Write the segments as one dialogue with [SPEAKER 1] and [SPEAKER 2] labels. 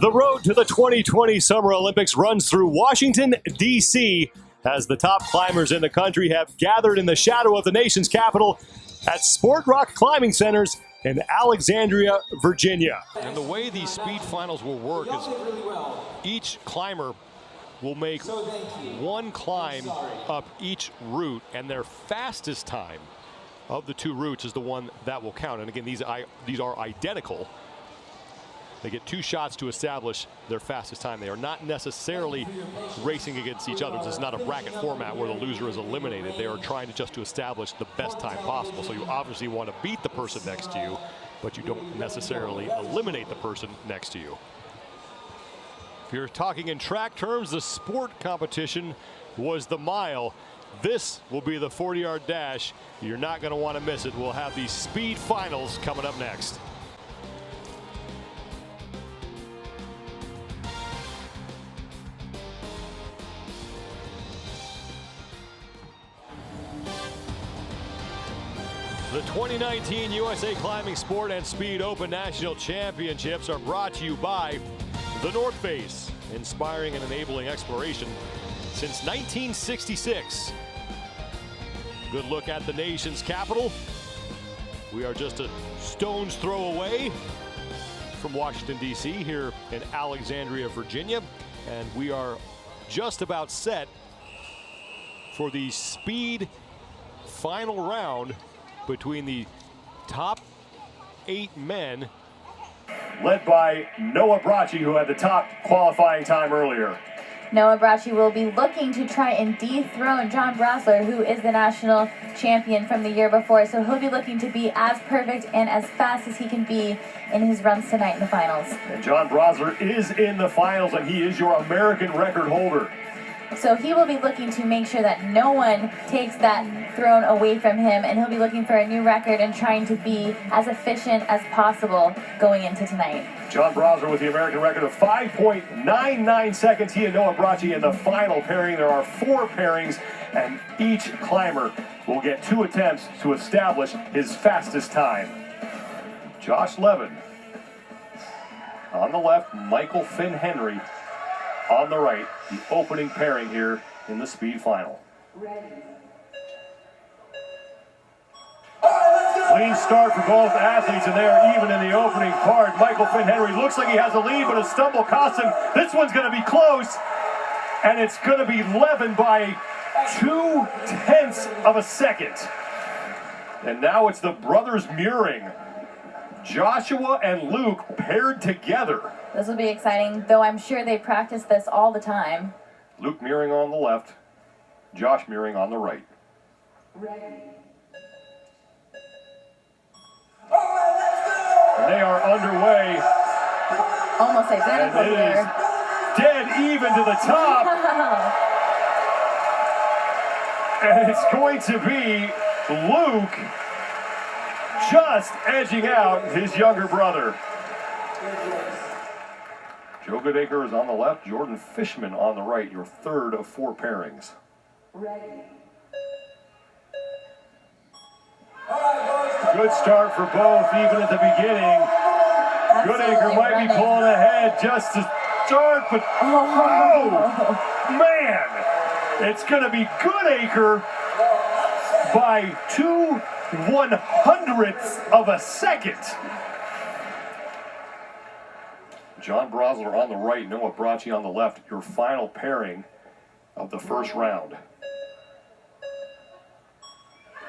[SPEAKER 1] The road to the 2020 Summer Olympics runs through Washington, D.C., as the top climbers in the country have gathered in the shadow of the nation's capital at Sport Rock Climbing Centers in Alexandria, Virginia.
[SPEAKER 2] And the way these speed finals will work is each climber will make one climb up each route, and their fastest time of the two routes is the one that will count. And again, these are identical. They get two shots to establish their fastest time. They are not necessarily racing against each other. This is not a bracket format where the loser is eliminated. They are trying to establish the best time possible. So you obviously want to beat the person next to you, but you don't necessarily eliminate the person next to you. If you're talking in track terms, the sport competition was the mile. This will be the 40-yard dash. You're not going to want to miss it. We'll have these speed finals coming up next. The 2019 USA Climbing Sport and Speed Open National Championships are brought to you by the North Face, inspiring and enabling exploration since 1966. Good look at the nation's capital. We are just a stone's throw away from Washington, D.C., here in Alexandria, Virginia, and we are just about set for the speed final round between the top 8 men.
[SPEAKER 1] Led by Noah Bratschi, who had the top qualifying time earlier.
[SPEAKER 3] Noah Bratschi will be looking to try and dethrone John Brasler, who is the national champion from the year before. So he'll be looking to be as perfect and as fast as he can be in his runs tonight in the finals.
[SPEAKER 1] And John Brasler is in the finals, and he is your American record holder.
[SPEAKER 3] So he will be looking to make sure that no one takes that throne away from him, and he'll be looking for a new record and trying to be as efficient as possible going into tonight.
[SPEAKER 1] John Brasler with the American record of 5.99 seconds. He and Noah Bratschi in the final pairing. There are 4 pairings, and each climber will get 2 attempts to establish his fastest time. Josh Levin on the left, Michael Finn Henry on the right, the opening pairing here in the speed final. Clean start for both athletes, and they are even in the opening part. Michael Finn Henry looks like he has a lead, but a stumble costs him. This one's going to be close, and it's going to be Levin by 0.2 of a second. And now it's the brothers Muring, Joshua and Luke, paired together.
[SPEAKER 3] This will be exciting, though I'm sure they practice this all the time.
[SPEAKER 1] Luke Muring on the left, Josh Muring on the right. And they are underway.
[SPEAKER 3] Almost identical
[SPEAKER 1] and it
[SPEAKER 3] here.
[SPEAKER 1] Is dead even to the top. And it's going to be Luke just edging out his younger brother. Joe Goodacre is on the left, Jordan Fishman on the right, your third of 4 pairings. Good start for both, even at the beginning. Goodacre might be pulling ahead just to start, but oh man! It's going to be Goodacre by 0.02 of a second. John Brasler on the right, Noah Bratschi on the left, your final pairing of the first round.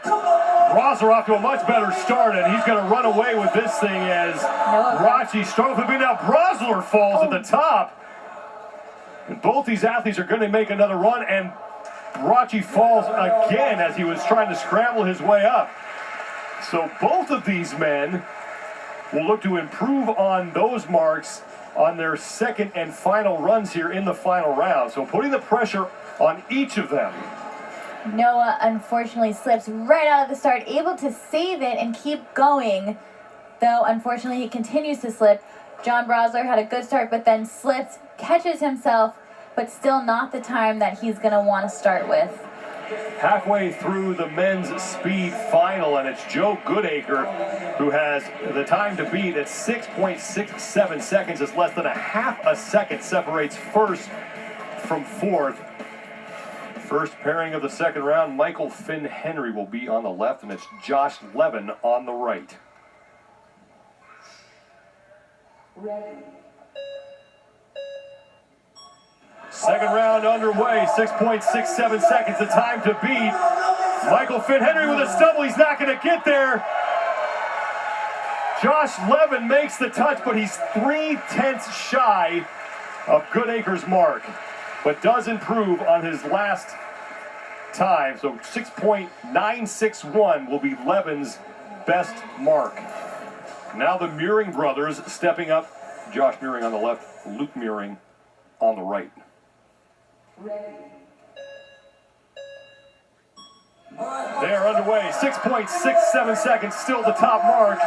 [SPEAKER 1] Brasler off to a much better start, and he's going to run away with this thing as Bratschi struggles to be. Now Brasler falls at the top. And both these athletes are going to make another run, and Bratschi falls again as he was trying to scramble his way up. So both of these men will look to improve on those marks on their second and final runs here in the final round. So putting the pressure on each of them.
[SPEAKER 3] Noah unfortunately slips right out of the start, able to save it and keep going, though unfortunately he continues to slip. John Brasler had a good start, but then slips, catches himself, but still not the time that he's going to want to start with.
[SPEAKER 1] halfway through the men's speed final, and it's Joe Goodacre who has the time to beat at 6.67 seconds. It's less than a half a second separates first from fourth. First pairing of the second round, Michael Finn Henry will be on the left, and it's Josh Levin on the right. Second round underway, 6.67 seconds, the time to beat. Michael Finn Henry with a stumble, he's not going to get there. Josh Levin makes the touch, but he's 3/10 shy of Goodacre's mark, but does improve on his last time. So 6.961 will be Levin's best mark. Now the Muring brothers stepping up. Josh Muring on the left, Luke Muring on the right. They are underway. 6.67 seconds, still the top mark.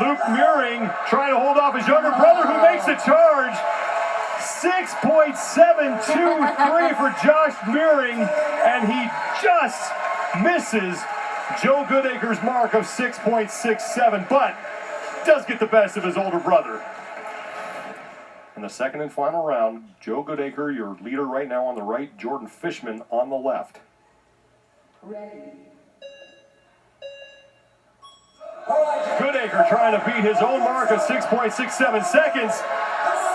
[SPEAKER 1] Luke Muring trying to hold off his younger brother who makes the charge. 6.723 for Josh Muring, and he just misses Joe Goodacre's mark of 6.67, but does get the best of his older brother. In the second and final round, Joe Goodacre, your leader right now on the right, Jordan Fishman on the left. Goodacre trying to beat his own mark of 6.67 seconds.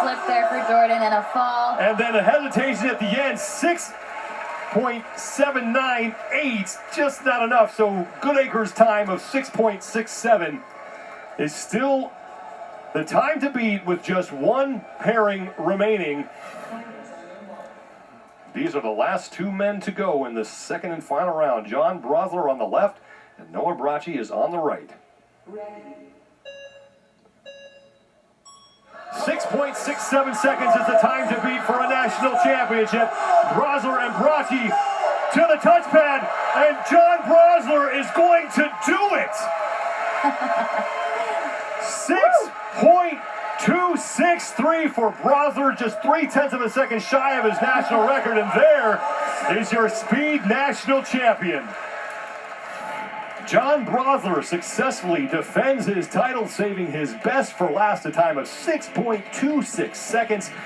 [SPEAKER 3] Slip there for Jordan and a fall.
[SPEAKER 1] And then a hesitation at the end, 6.798, just not enough. So Goodacre's time of 6.67 is still the time to beat with just one pairing remaining. These are the last two men to go in the second and final round. John Brosler on the left, and Noah Bratschi is on the right. 6.67 seconds is the time to beat for a national championship. Brosler and Bratschi to the touchpad, and John Brosler is going to do it. 6.263 for Brosler, just 0.3 of a second shy of his national record, and there is your speed national champion. John Brosler successfully defends his title, saving his best for last, a time of 6.26 seconds.